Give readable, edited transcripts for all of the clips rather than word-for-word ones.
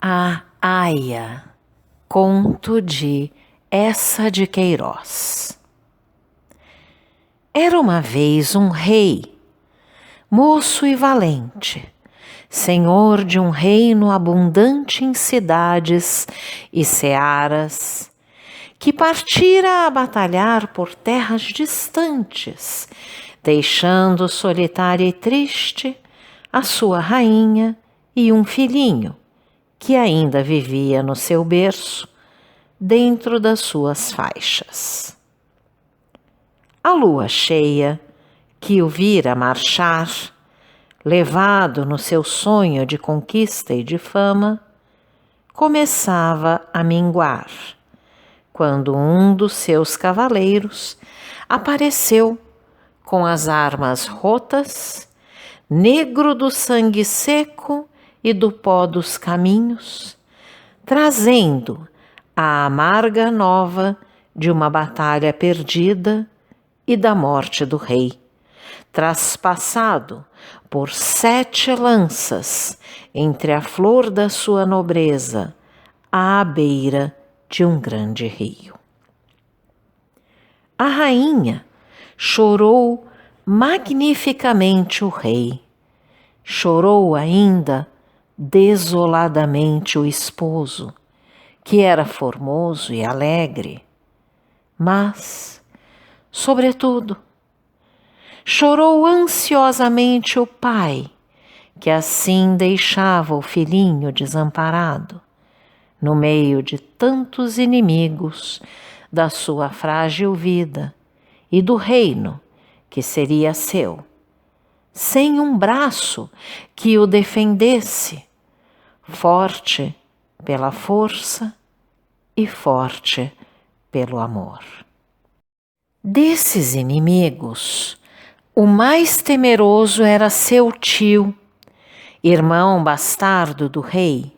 A Aia, conto de Eça de Queiroz. Era uma vez um rei, moço e valente, senhor de um reino abundante em cidades e searas, que partira a batalhar por terras distantes, deixando solitária e triste a sua rainha e um filhinho, que ainda vivia no seu berço, dentro das suas faixas. A lua cheia, que o vira marchar, levado no seu sonho de conquista e de fama, começava a minguar, quando um dos seus cavaleiros apareceu com as armas rotas, negro do sangue seco e do pó dos caminhos, trazendo a amarga nova de uma batalha perdida e da morte do rei, traspassado por 7 lanças entre a flor da sua nobreza à beira de um grande rio. A rainha chorou magnificamente o rei, chorou ainda desoladamente o esposo, que era formoso e alegre, mas, sobretudo, chorou ansiosamente o pai, que assim deixava o filhinho desamparado, no meio de tantos inimigos da sua frágil vida e do reino que seria seu, sem um braço que o defendesse, forte pela força e forte pelo amor. Desses inimigos, o mais temeroso era seu tio, irmão bastardo do rei,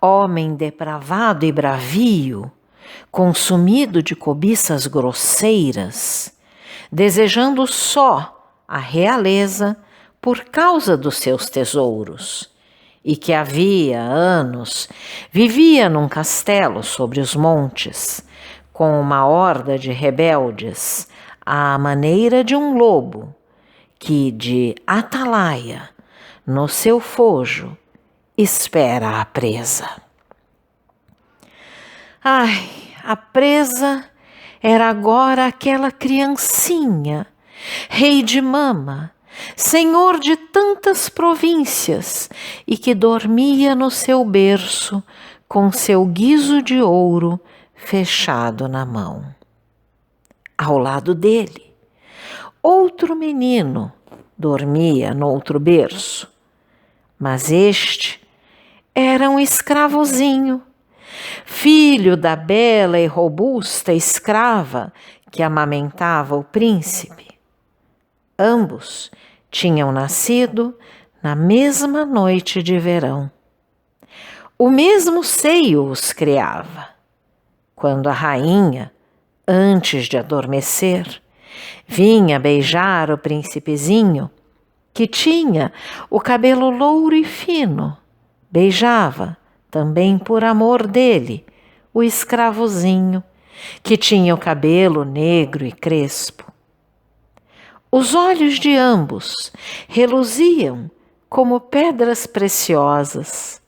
homem depravado e bravio, consumido de cobiças grosseiras, desejando só a realeza por causa dos seus tesouros, e que havia anos vivia num castelo sobre os montes, com uma horda de rebeldes, à maneira de um lobo, que de atalaia, no seu fojo, espera a presa. Ai, a presa era agora aquela criancinha, rei de mama, senhor de tantas províncias, e que dormia no seu berço com seu guizo de ouro fechado na mão. Ao lado dele, outro menino dormia noutro berço, mas este era um escravozinho, filho da bela e robusta escrava que amamentava o príncipe. Ambos tinham nascido na mesma noite de verão. O mesmo seio os criava. Quando a rainha, antes de adormecer, vinha beijar o príncipezinho, que tinha o cabelo louro e fino, beijava, também por amor dele, o escravozinho, que tinha o cabelo negro e crespo. Os olhos de ambos reluziam como pedras preciosas.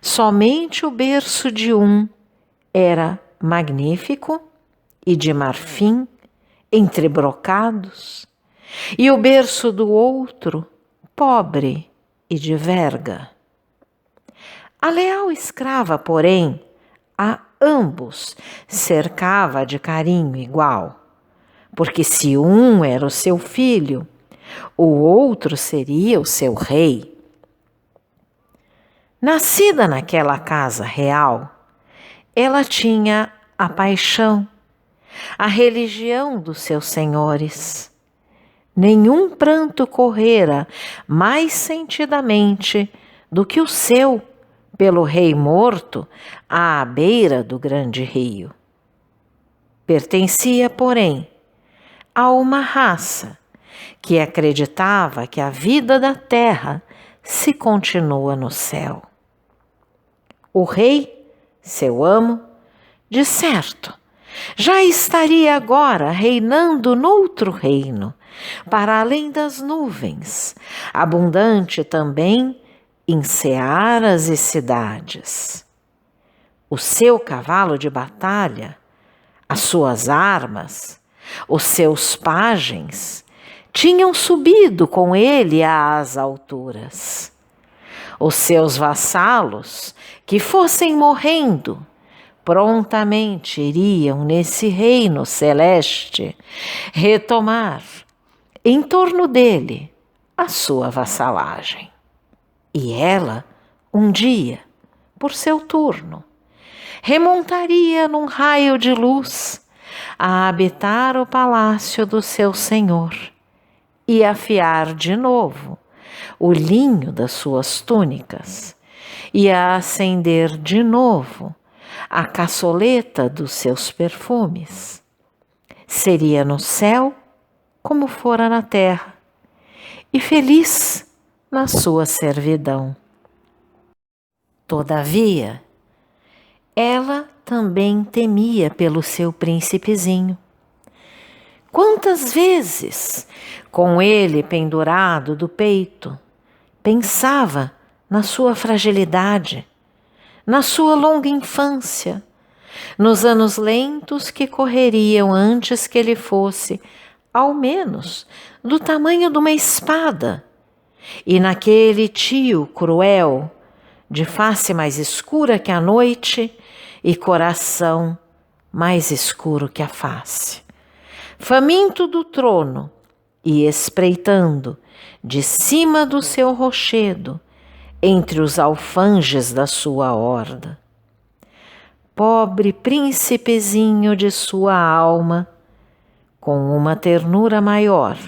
Somente o berço de um era magnífico e de marfim, entre brocados, e o berço do outro, pobre e de verga. A leal escrava, porém, a ambos cercava de carinho igual, porque se um era o seu filho, o outro seria o seu rei. Nascida naquela casa real, ela tinha a paixão, a religião dos seus senhores. Nenhum pranto correra mais sentidamente do que o seu pelo rei morto à beira do grande rio. Pertencia, porém, a uma raça que acreditava que a vida da terra se continua no céu. O rei, seu amo, de certo, já estaria agora reinando noutro reino, para além das nuvens, abundante também em searas e cidades. O seu cavalo de batalha, as suas armas, os seus pajens, tinham subido com ele às alturas. Os seus vassalos, que fossem morrendo, prontamente iriam nesse reino celeste retomar em torno dele a sua vassalagem. E ela, um dia, por seu turno, remontaria num raio de luz a habitar o palácio do seu senhor e afiar de novo o linho das suas túnicas e a acender de novo a caçoleta dos seus perfumes. Seria no céu como fora na terra, e feliz na sua servidão. Todavia, ela também temia pelo seu príncipezinho. Quantas vezes, com ele pendurado do peito, pensava na sua fragilidade, na sua longa infância, nos anos lentos que correriam antes que ele fosse, ao menos, do tamanho de uma espada, e naquele tio cruel, de face mais escura que a noite e coração mais escuro que a face, faminto do trono e espreitando de cima do seu rochedo entre os alfanjes da sua horda. Pobre príncipezinho de sua alma, com uma ternura maior,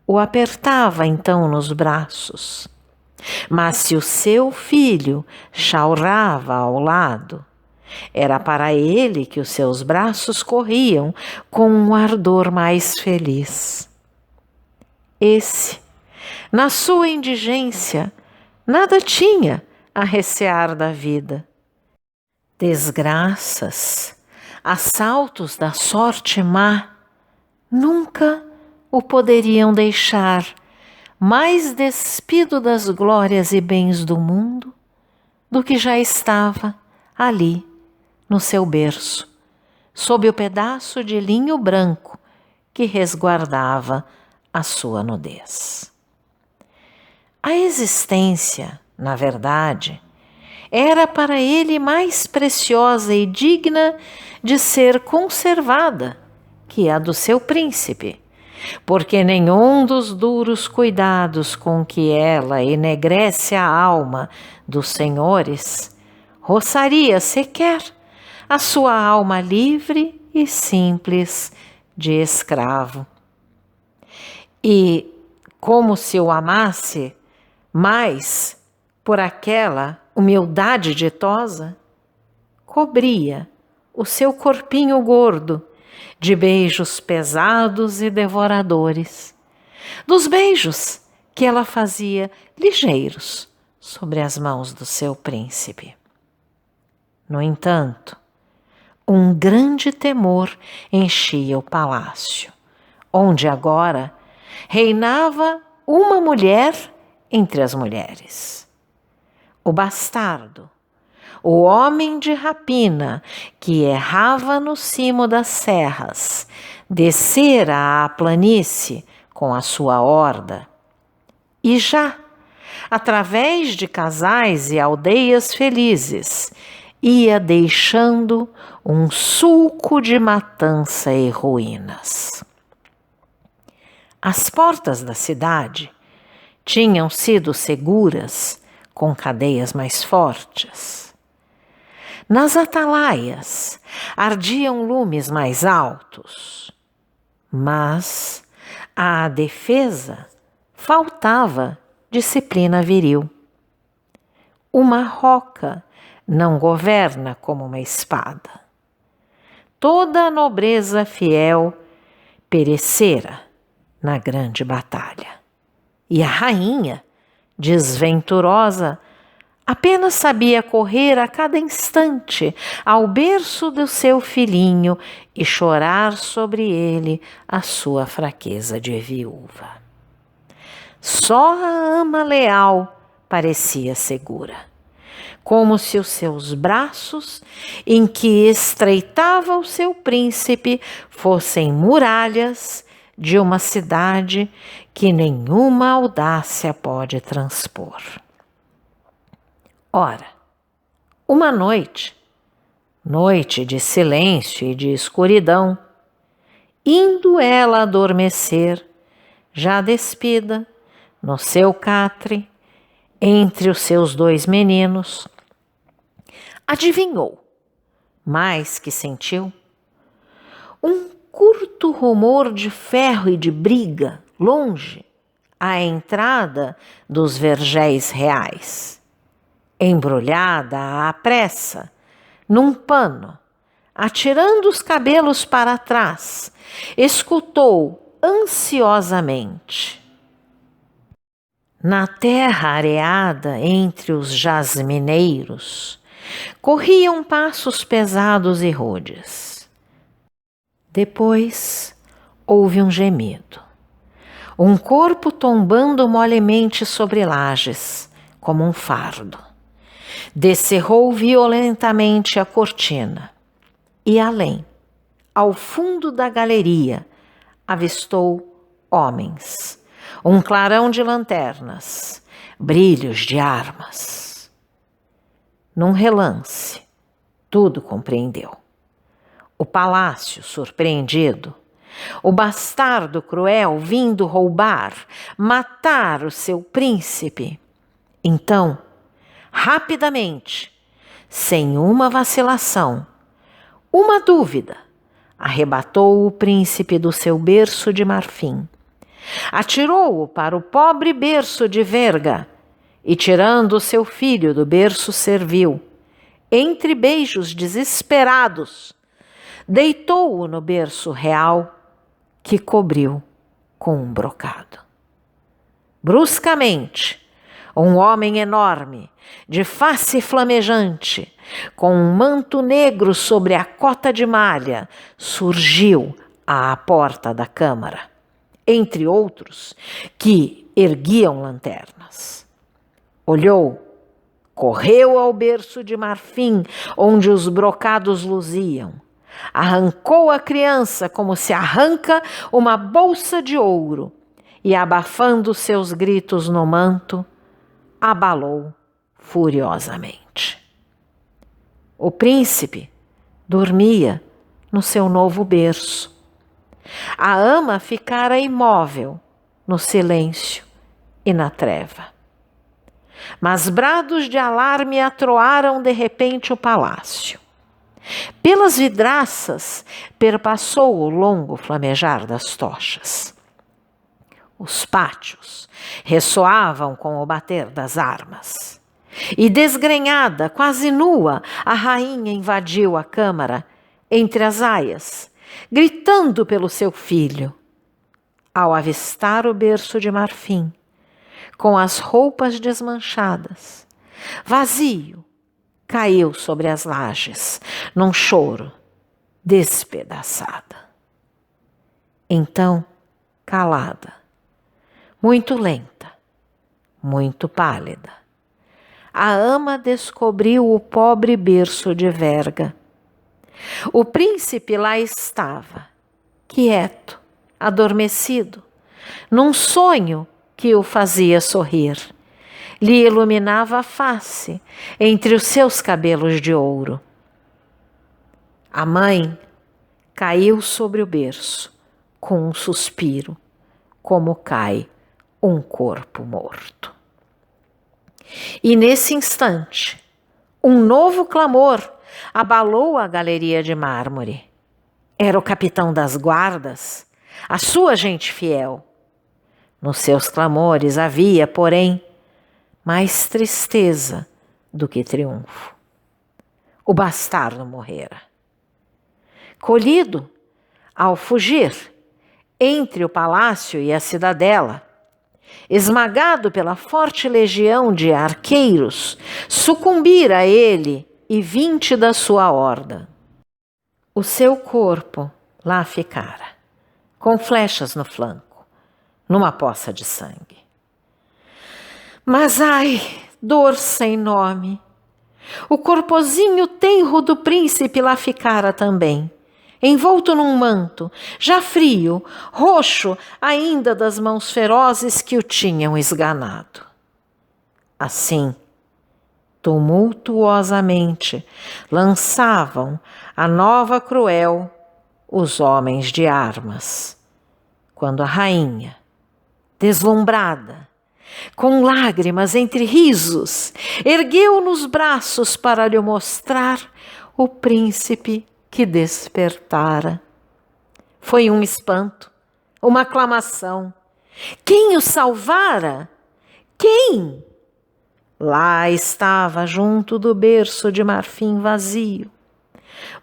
o apertava então nos braços. Mas se o seu filho chaurava ao lado, era para ele que os seus braços corriam com um ardor mais feliz. Esse, na sua indigência, nada tinha a recear da vida. Desgraças, assaltos da sorte má, nunca o poderiam deixar mais despido das glórias e bens do mundo do que já estava ali no seu berço, sob o pedaço de linho branco que resguardava a sua nudez. A existência, na verdade, era para ele mais preciosa e digna de ser conservada que a do seu príncipe, porque nenhum dos duros cuidados com que ela enegrece a alma dos senhores roçaria sequer a sua alma livre e simples de escravo. E, como se o amasse mais por aquela humildade ditosa, cobria o seu corpinho gordo de beijos pesados e devoradores, dos beijos que ela fazia ligeiros sobre as mãos do seu príncipe. No entanto, um grande temor enchia o palácio, onde agora reinava uma mulher entre as mulheres. O bastardo, o homem de rapina que errava no cimo das serras, descera à planície com a sua horda, e já, através de casais e aldeias felizes, ia deixando um sulco de matança e ruínas. As portas da cidade tinham sido seguras com cadeias mais fortes. Nas atalaias ardiam lumes mais altos, mas à defesa faltava disciplina viril. Uma roca não governa como uma espada. Toda a nobreza fiel perecera na grande batalha. E a rainha, desventurosa, Apenas sabia correr a cada instante ao berço do seu filhinho e chorar sobre ele a sua fraqueza de viúva. Só a ama leal parecia segura, como se os seus braços, em que estreitava o seu príncipe, fossem muralhas de uma cidade que nenhuma audácia pode transpor. Ora, uma noite de silêncio e de escuridão, indo ela adormecer, já despida, no seu catre, entre os seus 2 meninos, adivinhou, mais que sentiu, um curto rumor de ferro e de briga, longe, à entrada dos vergéis reais. Embrulhada à pressa, num pano, atirando os cabelos para trás, escutou ansiosamente. Na terra areada entre os jasmineiros, corriam passos pesados e rudes. Depois houve um gemido, um corpo tombando molemente sobre lajes, como um fardo. Descerrou violentamente a cortina e além, ao fundo da galeria, avistou homens, um clarão de lanternas, brilhos de armas. Num relance, tudo compreendeu. O palácio surpreendido, o bastardo cruel vindo roubar, matar o seu príncipe. Então, rapidamente, sem uma vacilação, uma dúvida, arrebatou o príncipe do seu berço de marfim, atirou-o para o pobre berço de verga e, tirando o seu filho do berço servil, entre beijos desesperados, deitou-o no berço real que cobriu com um brocado. Bruscamente, um homem enorme, de face flamejante, com um manto negro sobre a cota de malha, surgiu à porta da câmara, entre outros que erguiam lanternas. Olhou, correu ao berço de marfim onde os brocados luziam, arrancou a criança como se arranca uma bolsa de ouro e, abafando seus gritos no manto, abalou furiosamente. O príncipe dormia no seu novo berço. A ama ficara imóvel no silêncio e na treva. Mas brados de alarme atroaram de repente o palácio. Pelas vidraças perpassou o longo flamejar das tochas. Os pátios ressoavam com o bater das armas. E desgrenhada, quase nua, a rainha invadiu a câmara entre as aias, gritando pelo seu filho. Ao avistar o berço de marfim, com as roupas desmanchadas, vazio, caiu sobre as lajes, num choro, despedaçada. Então, calada, muito lenta, muito pálida, a ama descobriu o pobre berço de verga. O príncipe lá estava, quieto, adormecido, num sonho que o fazia sorrir. Lhe iluminava a face entre os seus cabelos de ouro. A mãe caiu sobre o berço com um suspiro, como cai um corpo morto. E nesse instante, um novo clamor abalou a galeria de mármore. Era o capitão das guardas, a sua gente fiel. Nos seus clamores havia, porém, mais tristeza do que triunfo. O bastardo morrera. Colhido, ao fugir, entre o palácio e a cidadela, esmagado pela forte legião de arqueiros, sucumbira ele e 20 da sua horda. O seu corpo lá ficara, com flechas no flanco, numa poça de sangue. Mas ai, dor sem nome! O corpozinho tenro do príncipe lá ficara também, envolto num manto, já frio, roxo ainda das mãos ferozes que o tinham esganado. Assim, tumultuosamente, lançavam a nova cruel os homens de armas, quando a rainha, deslumbrada, com lágrimas entre risos, ergueu nos braços para lhe mostrar o príncipe que despertara. Foi um espanto, uma aclamação. Quem o salvara? Quem? Lá estava, junto do berço de marfim vazio,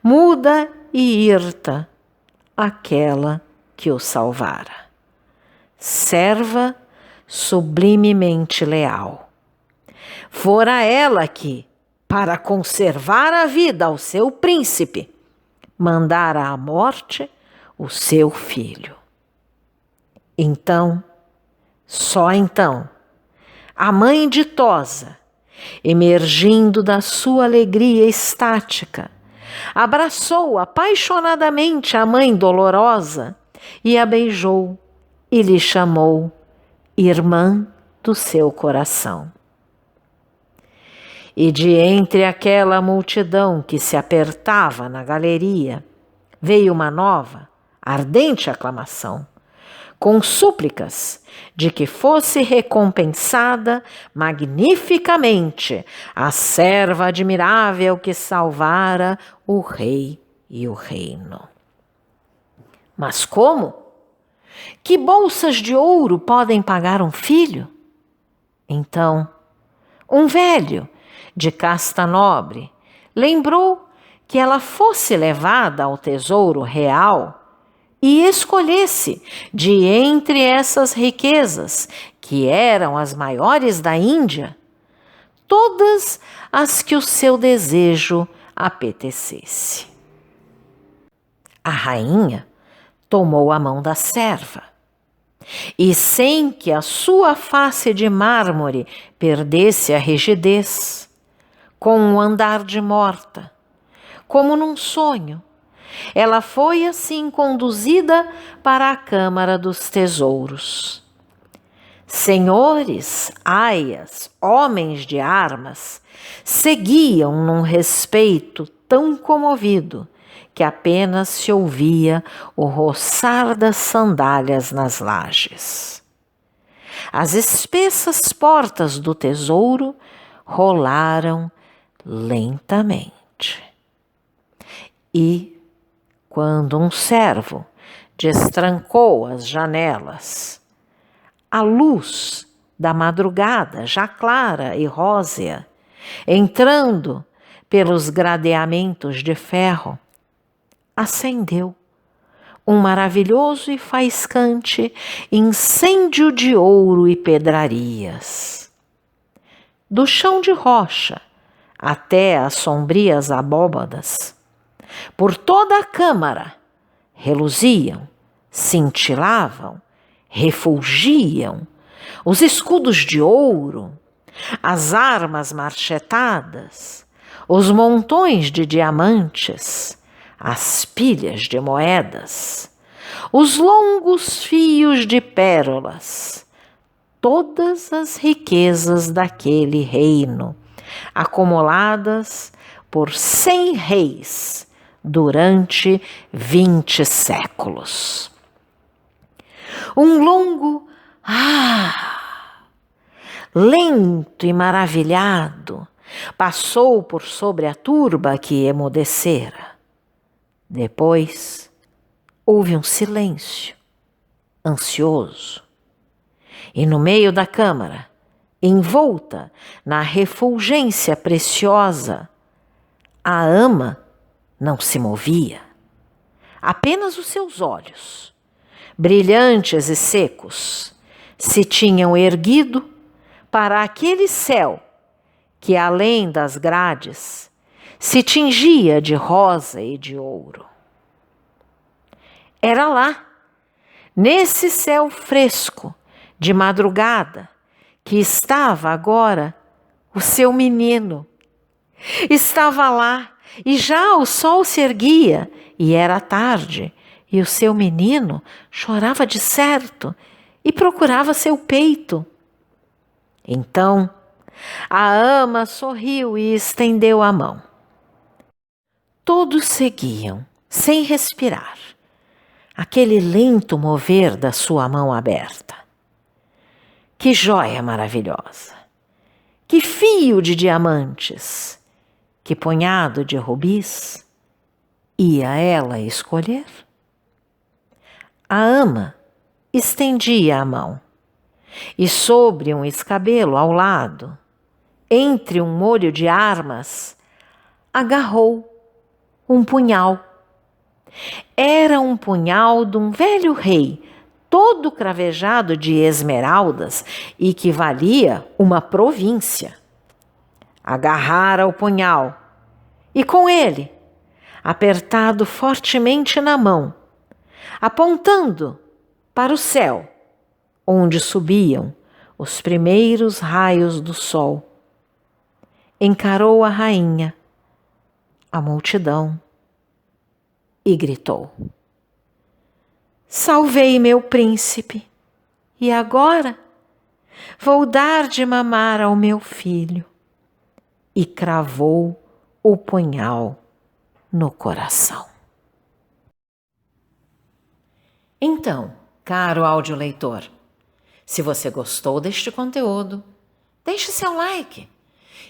muda e hirta, aquela que o salvara. Serva sublimemente leal. Fora ela que, para conservar a vida ao seu príncipe, mandara à morte o seu filho. Então, só então, a mãe ditosa, emergindo da sua alegria estática, abraçou apaixonadamente a mãe dolorosa e a beijou e lhe chamou irmã do seu coração. E de entre aquela multidão que se apertava na galeria, veio uma nova, ardente aclamação, com súplicas de que fosse recompensada magnificamente a serva admirável que salvara o rei e o reino. Mas como? Que bolsas de ouro podem pagar um filho? Então, um velho, de casta nobre, lembrou que ela fosse levada ao tesouro real e escolhesse de entre essas riquezas, que eram as maiores da Índia, todas as que o seu desejo apetecesse. A rainha tomou a mão da serva e, sem que a sua face de mármore perdesse a rigidez, com um andar de morta, como num sonho, ela foi assim conduzida para a Câmara dos Tesouros. Senhores, aias, homens de armas, seguiam num respeito tão comovido que apenas se ouvia o roçar das sandálias nas lajes. As espessas portas do tesouro rolaram lentamente. E, quando um servo destrancou as janelas, a luz da madrugada, já clara e rósea, entrando pelos gradeamentos de ferro, acendeu um maravilhoso e faiscante incêndio de ouro e pedrarias. Do chão de rocha até as sombrias abóbadas, por toda a câmara, reluziam, cintilavam, refulgiam os escudos de ouro, as armas marchetadas, os montões de diamantes, as pilhas de moedas, os longos fios de pérolas, todas as riquezas daquele reino, acumuladas por 100 reis durante 20 séculos. Um longo lento e maravilhado passou por sobre a turba que emudecera. Depois, houve um silêncio, ansioso. E no meio da câmara, envolta na refulgência preciosa, a ama não se movia. Apenas os seus olhos, brilhantes e secos, se tinham erguido para aquele céu que, além das grades, se tingia de rosa e de ouro. Era lá, nesse céu fresco, de madrugada, que estava agora o seu menino. Estava lá, e já o sol se erguia, e era tarde, e o seu menino chorava de certo e procurava seu peito. Então, a ama sorriu e estendeu a mão. Todos seguiam, sem respirar, aquele lento mover da sua mão aberta. Que joia maravilhosa! Que fio de diamantes! Que punhado de rubis! Ia ela escolher? A ama estendia a mão, e sobre um escabelo ao lado, entre um molho de armas, agarrou um punhal. Era um punhal de um velho rei, todo cravejado de esmeraldas e que valia uma província. Agarrara o punhal e com ele, apertado fortemente na mão, apontando para o céu, onde subiam os primeiros raios do sol, encarou a rainha, a multidão, e gritou: salvei meu príncipe, e agora vou dar de mamar ao meu filho. E cravou o punhal no coração. Então, caro audioleitor, se você gostou deste conteúdo, deixe seu like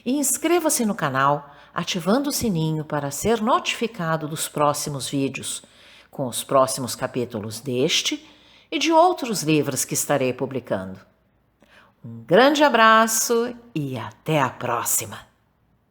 e inscreva-se no canal, ativando o sininho para ser notificado dos próximos vídeos, com os próximos capítulos deste e de outros livros que estarei publicando. Um grande abraço e até a próxima!